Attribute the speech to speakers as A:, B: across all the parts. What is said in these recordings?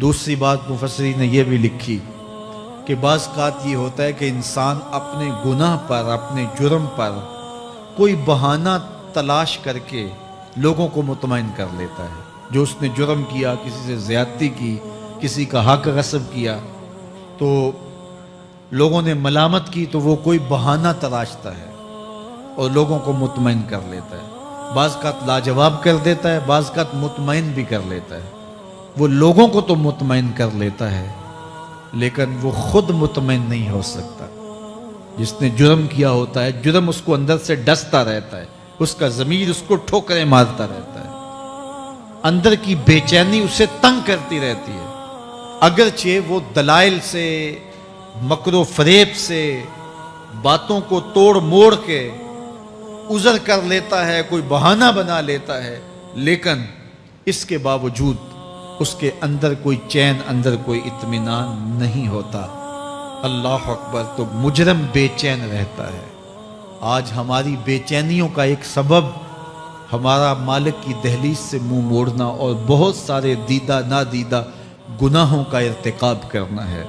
A: دوسری بات مفسرین نے یہ بھی لکھی کہ بعض اوقات یہ ہوتا ہے کہ انسان اپنے گناہ پر، اپنے جرم پر کوئی بہانہ تلاش کر کے لوگوں کو مطمئن کر لیتا ہے۔ جو اس نے جرم کیا، کسی سے زیادتی کی، کسی کا حق غصب کیا، تو لوگوں نے ملامت کی تو وہ کوئی بہانہ تلاشتا ہے اور لوگوں کو مطمئن کر لیتا ہے۔ بعض اوقات لاجواب کر دیتا ہے، بعض اوقات مطمئن بھی کر لیتا ہے۔ وہ لوگوں کو تو مطمئن کر لیتا ہے لیکن وہ خود مطمئن نہیں ہو سکتا۔ جس نے جرم کیا ہوتا ہے، جرم اس کو اندر سے ڈستا رہتا ہے، اس کا ضمیر اس کو ٹھوکریں مارتا رہتا ہے، اندر کی بے چینی اسے تنگ کرتی رہتی ہے۔ اگرچہ وہ دلائل سے، مکر و فریب سے، باتوں کو توڑ موڑ کے عذر کر لیتا ہے، کوئی بہانہ بنا لیتا ہے، لیکن اس کے باوجود اس کے اندر کوئی چین، اندر کوئی اطمینان نہیں ہوتا۔ اللہ اکبر! تو مجرم بے چین رہتا ہے۔ آج ہماری بے چینیوں کا ایک سبب ہمارا مالک کی دہلیز سے منہ موڑنا اور بہت سارے دیدہ نادیدہ گناہوں کا ارتکاب کرنا ہے۔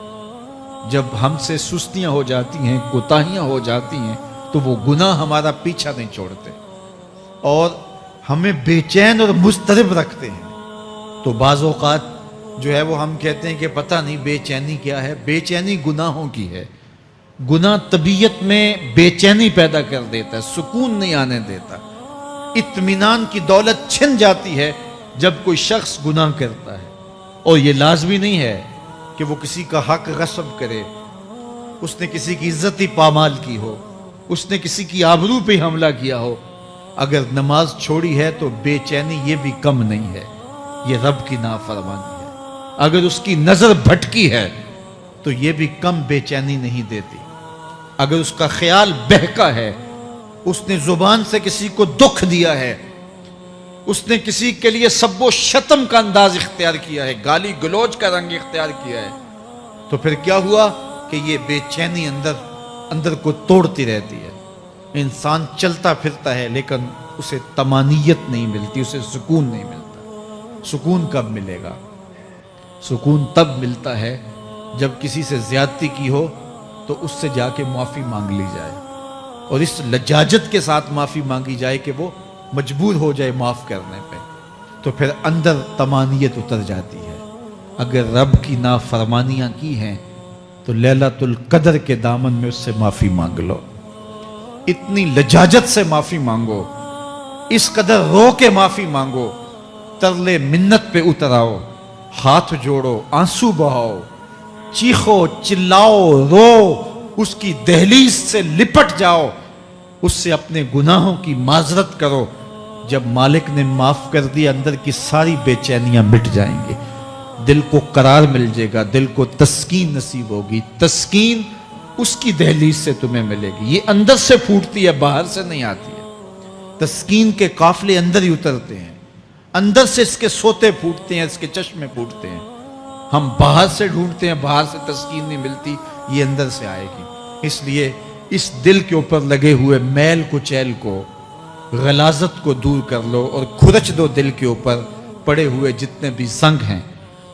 A: جب ہم سے سستیاں ہو جاتی ہیں، کوتاہیاں ہو جاتی ہیں، تو وہ گناہ ہمارا پیچھا نہیں چھوڑتے اور ہمیں بے چین اور مضطرب رکھتے ہیں۔ تو بعض اوقات جو ہے وہ ہم کہتے ہیں کہ پتہ نہیں بے چینی کیا ہے۔ بے چینی گناہوں کی ہے۔ گناہ طبیعت میں بے چینی پیدا کر دیتا ہے، سکون نہیں آنے دیتا۔ اطمینان کی دولت چھن جاتی ہے جب کوئی شخص گناہ کرتا ہے، اور یہ لازمی نہیں ہے کہ وہ کسی کا حق غصب کرے، اس نے کسی کی عزت ہی پامال کی ہو، اس نے کسی کی آبرو پہ حملہ کیا ہو۔ اگر نماز چھوڑی ہے تو بے چینی یہ بھی کم نہیں ہے، یہ رب کی نافرمانی ہے۔ اگر اس کی نظر بھٹکی ہے تو یہ بھی کم بے چینی نہیں دیتی۔ اگر اس کا خیال بہکا ہے، اس نے زبان سے کسی کو دکھ دیا ہے، اس نے کسی کے لیے سب و شتم کا انداز اختیار کیا ہے، گالی گلوچ کا رنگ اختیار کیا ہے، تو پھر کیا ہوا کہ یہ بے چینی اندر کو توڑتی رہتی ہے۔ انسان چلتا پھرتا ہے لیکن اسے طمانیت نہیں ملتی، اسے سکون نہیں ملتا۔ سکون کب ملے گا؟ سکون تب ملتا ہے جب کسی سے زیادتی کی ہو تو اس سے جا کے معافی مانگ لی جائے، اور اس لجاجت کے ساتھ معافی مانگی جائے کہ وہ مجبور ہو جائے معاف کرنے پہ، تو پھر اندر طمانیت اتر جاتی ہے۔ اگر رب کی نافرمانیاں کی ہیں تو لیلۃ القدر کے دامن میں اس سے معافی مانگ لو، اتنی لجاجت سے معافی مانگو، اس قدر رو کے معافی مانگو، ترلے منت پہ اتر آؤ، ہاتھ جوڑو، آنسو بہاؤ، چیخو، چلاؤ، رو، اس کی دہلیز سے لپٹ جاؤ، اس سے اپنے گناہوں کی معذرت کرو۔ جب مالک نے معاف کر دیا، اندر کی ساری بے چینیاں مٹ جائیں گی، دل کو قرار مل جائے گا، دل کو تسکین نصیب ہوگی۔ تسکین اس کی دہلیز سے تمہیں ملے گی، یہ اندر سے پھوٹتی ہے، باہر سے نہیں آتی ہے۔ تسکین کے قافلے اندر ہی اترتے ہیں، اندر سے اس کے سوتے پھوٹتے ہیں، اس کے چشمے پھوٹتے ہیں۔ ہم باہر سے ڈھونڈتے ہیں، باہر سے تسکین نہیں ملتی، یہ اندر سے آئے گی۔ اس لیے اس دل کے اوپر لگے ہوئے میل کچیل کو، غلاظت کو دور کر لو اور کھرچ دو دل کے اوپر پڑے ہوئے جتنے بھی زنگ ہیں،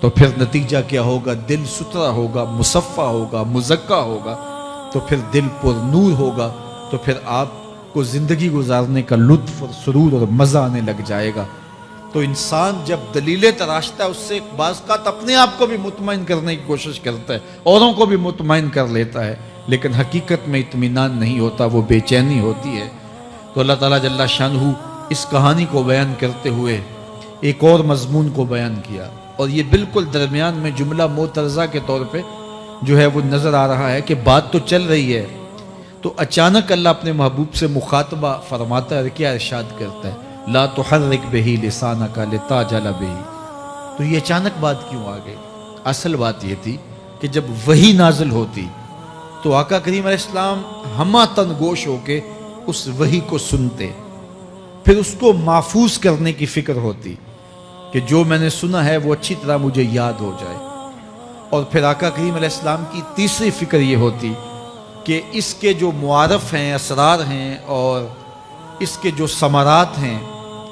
A: تو پھر نتیجہ کیا ہوگا؟ دل ستھرا ہوگا، مصفا ہوگا، مزکا ہوگا، تو پھر دل پر نور ہوگا، تو پھر آپ کو زندگی گزارنے کا لطف اور سرور اور مزہ آنے لگ جائے گا۔ تو انسان جب دلیلیں تراشتا ہے، اس سے بعض اوقات اپنے آپ کو بھی مطمئن کرنے کی کوشش کرتا ہے، اوروں کو بھی مطمئن کر لیتا ہے، لیکن حقیقت میں اطمینان نہیں ہوتا، وہ بے چینی ہوتی ہے۔ تو اللہ تعالیٰ جل شانہ اس کہانی کو بیان کرتے ہوئے ایک اور مضمون کو بیان کیا، اور یہ بالکل درمیان میں جملہ معترضہ کے طور پہ جو ہے وہ نظر آ رہا ہے کہ بات تو چل رہی ہے، تو اچانک اللہ اپنے محبوب سے مخاطبہ فرماتا ہے، کیا ارشاد کرتا ہے؟ لا تحرک بہ لسانک لتعجل بہ۔ تو یہ اچانک بات کیوں آ گئی؟ اصل بات یہ تھی کہ جب وحی نازل ہوتی تو آقا کریم علیہ السلام ہمہ تن گوش ہو کے اس وحی کو سنتے، پھر اس کو محفوظ کرنے کی فکر ہوتی کہ جو میں نے سنا ہے وہ اچھی طرح مجھے یاد ہو جائے، اور پھر آقا کریم علیہ السلام کی تیسری فکر یہ ہوتی کہ اس کے جو معارف ہیں، اسرار ہیں، اور اس کے جو ثمرات ہیں،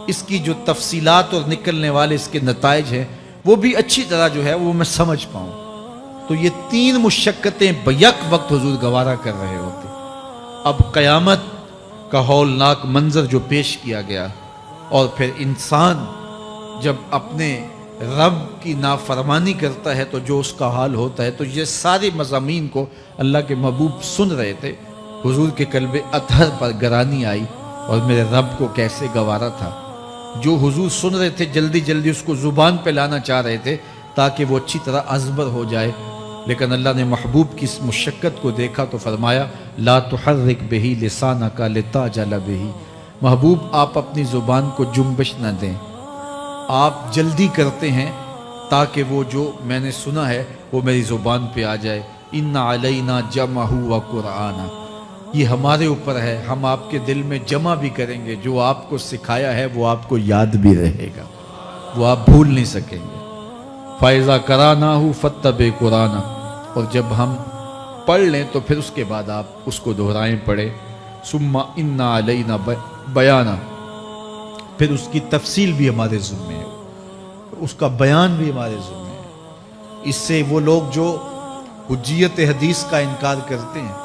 A: اس کی جو تفصیلات اور نکلنے والے اس کے نتائج ہیں، وہ بھی اچھی طرح جو ہے وہ میں سمجھ پاؤں. تو یہ 3 مشقتیں بیک وقت حضور گوارا کر رہے ہوتے. اب قیامت کا ہولناک منظر جو پیش کیا گیا، اور پھر انسان جب اپنے رب کی نافرمانی کرتا ہے تو جو اس کا حال ہوتا ہے، تو یہ سارے مضامین کو اللہ کے محبوب سن رہے تھے. حضور کے قلب اطہر پر گرانی آئی اور میرے رب کو کیسے گوارا تھا. جو حضور سن رہے تھے جلدی جلدی اس کو زبان پہ لانا چاہ رہے تھے تاکہ وہ اچھی طرح ازبر ہو جائے، لیکن اللہ نے محبوب کی اس مشقت کو دیکھا تو فرمایا لا تحرک بہی لسانک لتعجل بہی. محبوب آپ اپنی زبان کو جنبش نہ دیں، آپ جلدی کرتے ہیں تاکہ وہ جو میں نے سنا ہے وہ میری زبان پہ آ جائے. ان علینا جمعہ و قرآن، یہ ہمارے اوپر ہے، ہم آپ کے دل میں جمع بھی کریں گے. جو آپ کو سکھایا ہے وہ آپ کو یاد بھی رہے گا، وہ آپ بھول نہیں سکیں گے. فَإِذَا قَرَأْنَاهُ فَاتَّبِعْ قُرْآنَهُ، اور جب ہم پڑھ لیں تو پھر اس کے بعد آپ اس کو دہرائیں پڑھیں. ثُمَّ إِنَّ عَلَيْنَا بَيَانًا، پھر اس کی تفصیل بھی ہمارے ذمہ ہے، اس کا بیان بھی ہمارے ذمہ ہے. اس سے وہ لوگ جو حجیت حدیث کا انکار کرتے ہیں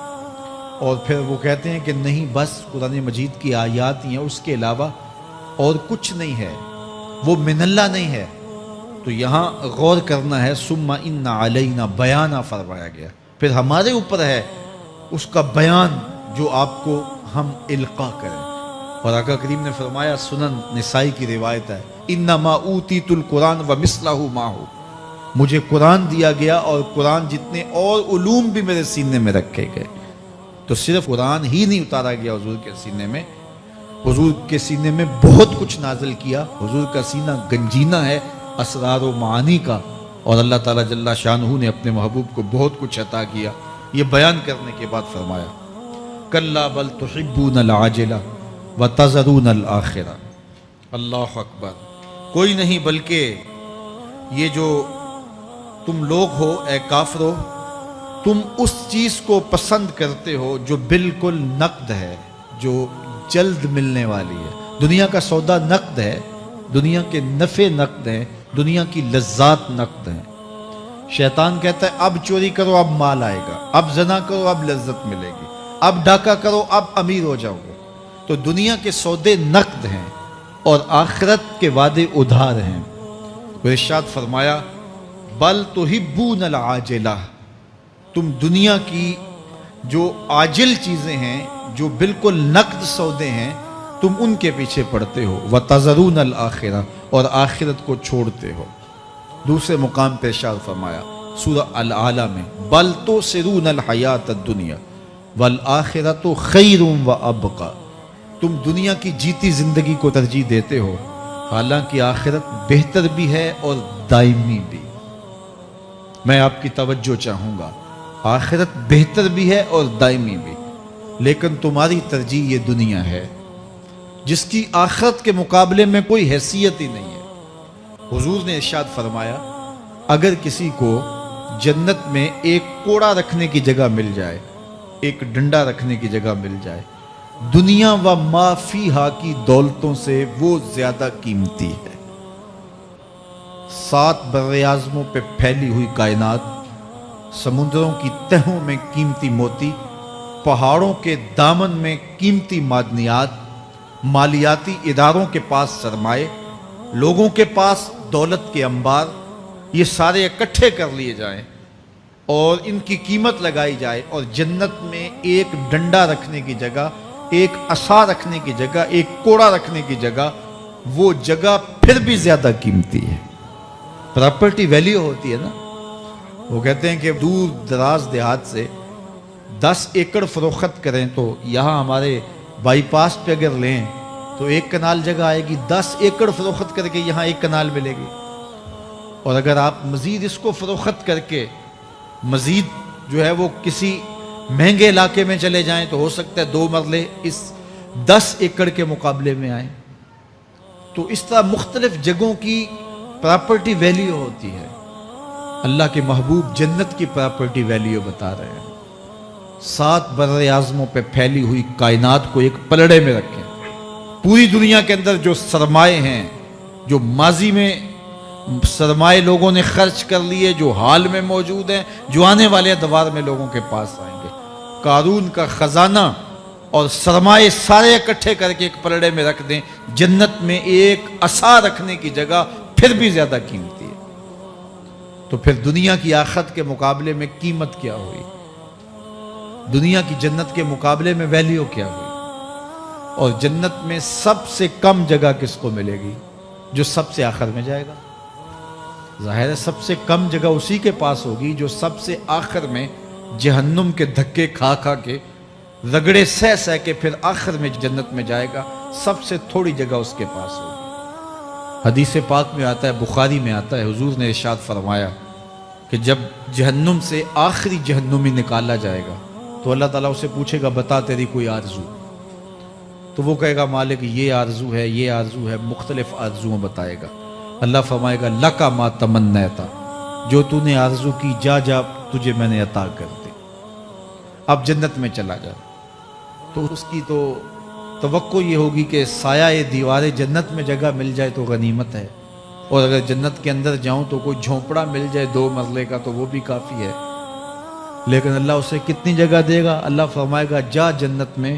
A: اور پھر وہ کہتے ہیں کہ نہیں بس قرآن مجید کی آیات ہی ہیں، اس کے علاوہ اور کچھ نہیں ہے، وہ من اللہ نہیں ہے، تو یہاں غور کرنا ہے. ثم ان علینا بیانہ فرمایا گیا، پھر ہمارے اوپر ہے اس کا بیان جو آپ کو ہم القا کریں. اور آقا کریم نے فرمایا، سنن نسائی کی روایت ہے، انما اوتیت القرآن ومثلہ معہ، مجھے قرآن دیا گیا اور قرآن جتنے اور علوم بھی میرے سینے میں رکھے گئے. تو صرف قرآن ہی نہیں اتارا گیا حضور کے سینے میں، حضور کے سینے میں بہت کچھ نازل کیا. حضور کا سینہ گنجینہ ہے اسرار و معانی کا، اور اللہ تعالیٰ جل شانہ نے اپنے محبوب کو بہت کچھ عطا کیا. یہ بیان کرنے کے بعد فرمایا کلا بل تحبون العاجلہ وتذرون الآخرہ. اللہ اکبر. کوئی نہیں بلکہ یہ جو تم لوگ ہو اے کافرو، تم اس چیز کو پسند کرتے ہو جو بالکل نقد ہے، جو جلد ملنے والی ہے. دنیا کا سودا نقد ہے، دنیا کے نفع نقد ہیں، دنیا کی لذات نقد ہیں. شیطان کہتا ہے اب چوری کرو اب مال آئے گا، اب زنا کرو اب لذت ملے گی، اب ڈاکہ کرو اب امیر ہو جاؤ گے. تو دنیا کے سودے نقد ہیں اور آخرت کے وعدے ادھار ہیں. وہ ارشاد فرمایا بل تحبون العاجلہ، تم دنیا کی جو عاجل چیزیں ہیں، جو بالکل نقد سودے ہیں، تم ان کے پیچھے پڑتے ہو. وَتَذَرُونَ الْآخِرَةَ، اور آخرت کو چھوڑتے ہو. دوسرے مقام پہ ارشاد فرمایا سورہ الاعلیٰ میں بَلْ تُؤْثِرُونَ الْحَيَاةَ الدُّنْيَا وَالْآخِرَةُ خَيْرٌ وَأَبْقَىٰ، تم دنیا کی جیتی زندگی کو ترجیح دیتے ہو، حالانکہ آخرت بہتر بھی ہے اور دائمی بھی. میں آپ کی توجہ چاہوں گا، آخرت بہتر بھی ہے اور دائمی بھی، لیکن تمہاری ترجیح یہ دنیا ہے جس کی آخرت کے مقابلے میں کوئی حیثیت ہی نہیں ہے. حضور نے ارشاد فرمایا اگر کسی کو جنت میں ایک کوڑا رکھنے کی جگہ مل جائے، ایک ڈنڈا رکھنے کی جگہ مل جائے، دنیا و ما فیہا کی دولتوں سے وہ زیادہ قیمتی ہے. 7 براعظموں پہ پھیلی ہوئی کائنات، سمندروں کی تہوں میں قیمتی موتی، پہاڑوں کے دامن میں قیمتی معدنیات، مالیاتی اداروں کے پاس سرمائے، لوگوں کے پاس دولت کے انبار، یہ سارے اکٹھے کر لیے جائیں اور ان کی قیمت لگائی جائے، اور جنت میں ایک ڈنڈا رکھنے کی جگہ، ایک عصا رکھنے کی جگہ، ایک کوڑا رکھنے کی جگہ، وہ جگہ پھر بھی زیادہ قیمتی ہے. پراپرٹی ویلیو ہوتی ہے نا. وہ کہتے ہیں کہ دور دراز دیہات سے 10 ایکڑ فروخت کریں تو یہاں ہمارے بائی پاس پہ اگر لیں تو 1 کنال جگہ آئے گی، 10 ایکڑ فروخت کر کے یہاں 1 کنال ملے گی. اور اگر آپ مزید اس کو فروخت کر کے مزید جو ہے وہ کسی مہنگے علاقے میں چلے جائیں تو ہو سکتا ہے 2 مرلے اس 10 ایکڑ کے مقابلے میں آئیں. تو اس طرح مختلف جگہوں کی پراپرٹی ویلیو ہوتی ہے. اللہ کے محبوب جنت کی پراپرٹی ویلیو بتا رہے ہیں. 7 براعظموں پہ پھیلی ہوئی کائنات کو ایک پلڑے میں رکھیں. پوری دنیا کے اندر جو سرمائے ہیں، جو ماضی میں سرمائے لوگوں نے خرچ کر لیے جو حال میں موجود ہیں، جو آنے والے ادوار میں لوگوں کے پاس آئیں گے۔ قارون کا خزانہ اور سرمائے سارے اکٹھے کر کے ایک پلڑے میں رکھ دیں، جنت میں ایک عصا رکھنے کی جگہ پھر بھی زیادہ قیمتی ہے۔ تو پھر دنیا کی آخرت کے مقابلے میں قیمت کیا ہوئی؟ دنیا کی جنت کے مقابلے میں ویلیو کیا ہوئی؟ اور جنت میں سب سے کم جگہ کس کو ملے گی؟ جو سب سے آخر میں جائے گا۔ ظاہر ہے سب سے کم جگہ اسی کے پاس ہوگی جو سب سے آخر میں جہنم کے دھکے کھا کھا کے، رگڑے سہ سہ کے پھر آخر میں جنت میں جائے گا۔ سب سے تھوڑی جگہ اس کے پاس ہوگی۔ حدیث پاک میں آتا ہے، بخاری میں آتا ہے، حضور نے ارشاد فرمایا کہ جب جہنم سے آخری جہنمی نکالا جائے گا تو اللہ تعالیٰ اسے پوچھے گا بتا تیری کوئی آرزو؟ تو وہ کہے گا مالک یہ آرزو ہے، یہ آرزو ہے، مختلف آرزویں بتائے گا۔ اللہ فرمائے گا لکا ما تمنیتا، جو تو نے آرزو کی جا جا تجھے میں نے عطا کر دی، اب جنت میں چلا جا۔ تو اس کی تو توقع یہ ہوگی کہ سایہ دیوار جنت میں جگہ مل جائے تو غنیمت ہے، اور اگر جنت کے اندر جاؤں تو کوئی جھونپڑا مل جائے 2 مرلے کا تو وہ بھی کافی ہے۔ لیکن اللہ اسے کتنی جگہ دے گا؟ اللہ فرمائے گا جا جنت میں،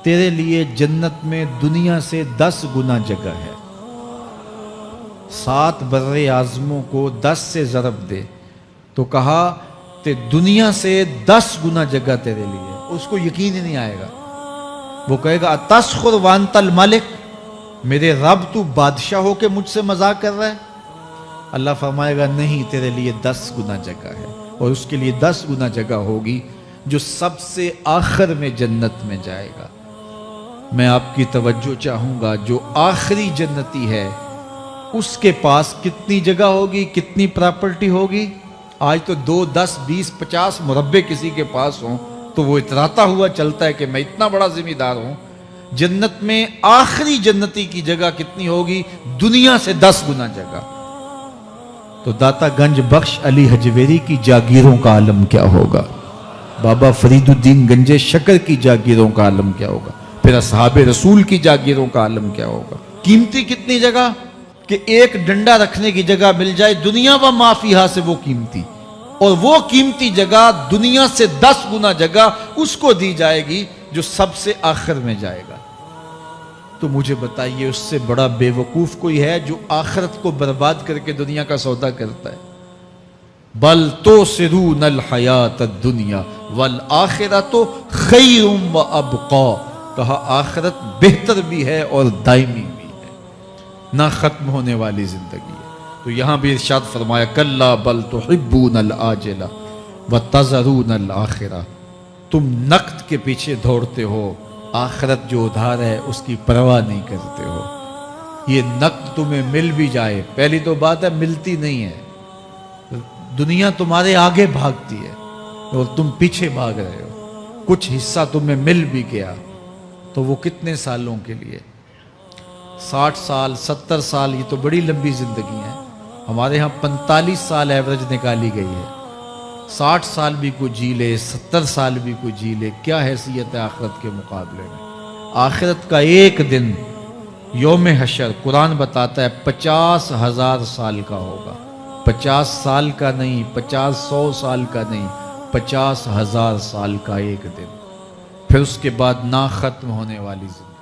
A: تیرے لیے جنت میں دنیا سے 10 گنا جگہ ہے۔ 7 بر اعظموں کو 10 سے ضرب دے تو کہا کہ دنیا سے 10 گنا جگہ تیرے لیے۔ اس کو یقین ہی نہیں آئے گا، وہ کہے گا اتسخر وانت الملک، میرے رب تو بادشاہ ہو کے مجھ سے مذاق کر رہا ہے؟ اللہ فرمائے گا نہیں، تیرے لیے 10 گنا جگہ ہے، اور اس کے لیے 10 گنا جگہ ہوگی جو سب سے آخر میں جنت میں جائے گا۔ میں آپ کی توجہ چاہوں گا، جو آخری جنتی ہے اس کے پاس کتنی جگہ ہوگی، کتنی پراپرٹی ہوگی؟ آج تو 2 10 20 50 مربع کسی کے پاس ہوں تو وہ اتراتا ہوا چلتا ہے کہ میں اتنا بڑا ذمہ دار ہوں۔ جنت میں آخری جنتی کی جگہ کتنی ہوگی؟ دنیا سے 10 گنا جگہ۔ تو داتا گنج بخش علی حجویری کی جاگیروں کا عالم کیا ہوگا؟ بابا فرید الدین گنجے شکر کی جاگیروں کا عالم کیا ہوگا؟ پھر اصحاب رسول کی جاگیروں کا عالم کیا ہوگا؟ قیمتی کتنی جگہ کہ ایک ڈنڈا رکھنے کی جگہ مل جائے، دنیا و ما فیہا سے وہ قیمتی، اور وہ قیمتی جگہ دنیا سے 10 گنا جگہ اس کو دی جائے گی جو سب سے آخر میں جائے گا۔ تو مجھے بتائیے اس سے بڑا بے وقوف کوئی ہے جو آخرت کو برباد کر کے دنیا کا سودا کرتا ہے؟ بل توسرون الحیات الدنیا والآخرۃ خیر و ابقا، کہا آخرت بہتر بھی ہے اور دائمی بھی ہے، نہ ختم ہونے والی زندگی ہے۔ تو یہاں بھی ارشاد فرمایا کلا بل تحبون العاجلہ وتذرون الآخرہ، تم نقد کے پیچھے دوڑتے ہو، آخرت جو ادھار ہے اس کی پرواہ نہیں کرتے ہو۔ یہ نقد تمہیں مل بھی جائے، پہلی تو بات ہے ملتی نہیں ہے، دنیا تمہارے آگے بھاگتی ہے اور تم پیچھے بھاگ رہے ہو۔ کچھ حصہ تمہیں مل بھی گیا تو وہ کتنے سالوں کے لیے؟ 60 سال 70 سال، یہ تو بڑی لمبی زندگی ہے۔ ہمارے ہاں 45 سال ایوریج نکالی گئی ہے۔ 60 سال بھی کوئی جی لے، 70 سال بھی کوئی جی لے، کیا حیثیت ہے آخرت کے مقابلے میں؟ آخرت کا ایک دن یوم حشر قرآن بتاتا ہے 50,000 سال کا ہوگا۔ 50 سال کا نہیں، 50-100 سال کا نہیں، 50,000 سال کا ایک دن، پھر اس کے بعد نہ ختم ہونے والی زندگی۔